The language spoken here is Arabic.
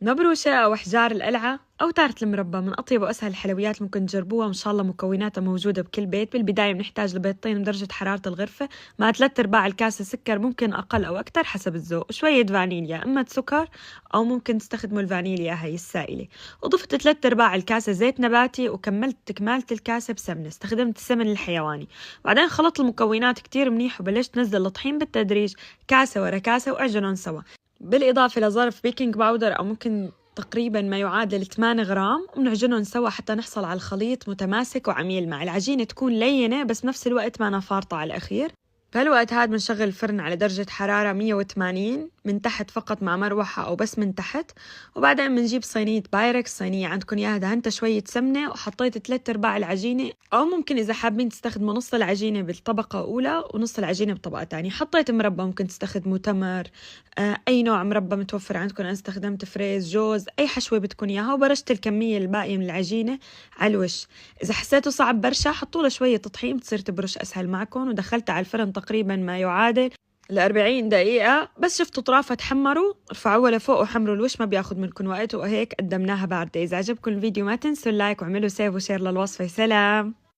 مبروشة أو أحجار القلعة أو تارة المربى من أطيب وأسهل الحلويات ممكن تجربوها، إن شاء الله مكوناتها موجودة بكل بيت. بالبداية بنحتاج لبيضتين بدرجة حرارة الغرفة مع 3/4 الكاسة سكر، ممكن أقل أو أكتر حسب الذوق، وشوية فانيليا إما سكر أو ممكن تستخدموا الفانيليا هي السائلة. وضفت 3/4 الكاسة زيت نباتي وكملت كمالة الكاسة بسمنة، استخدمت السمن الحيواني. بعدين خلطت المكونات كتير منيح وبلشت نزل الطحين بالتدريج كاسة ورا كاسة وأعجنهم سوا، بالإضافة لظرف بيكنج باودر أو ممكن تقريبا ما يعادل 8 غرام، ونعجنهم سوا حتى نحصل على الخليط متماسك وعميل مع العجينة تكون لينة بس بنفس الوقت ما فارطة على الأخير. بهالوقت هاد بنشغل الفرن على درجة حرارة 180 من تحت فقط مع مروحة أو بس من تحت. وبعدين بنجيب صينية بايركس، صينية عندكم إياها دهنتها شوية سمنة وحطيت 3/4 العجينة، أو ممكن إذا حابين تستخدموا نص العجينة بالطبقة أولى ونص العجينة بطبقة تانية. حطيت مربى، ممكن تستخدموا تمر، أي نوع مربى متوفر عندكم. أنا استخدمت فريز، جوز، أي حشوة بتكون إياها، وبرشت الكمية الباقية من العجينة على الوش. إذا حسيتوا صعب برشا حطوا له شوية طحين بتصير تبرش أسهل معكم. ودخلتها على الفرن تقريبا ما يعادل 40 دقيقة. بس شفتوا طرافة تحمروا ارفعوها لفوق وحمروا الوش، ما بياخد منكم وقت، وهيك قدمناها باردة. إذا عجبكم الفيديو ما تنسوا اللايك واعملوا سيف وشير للوصفة. سلام.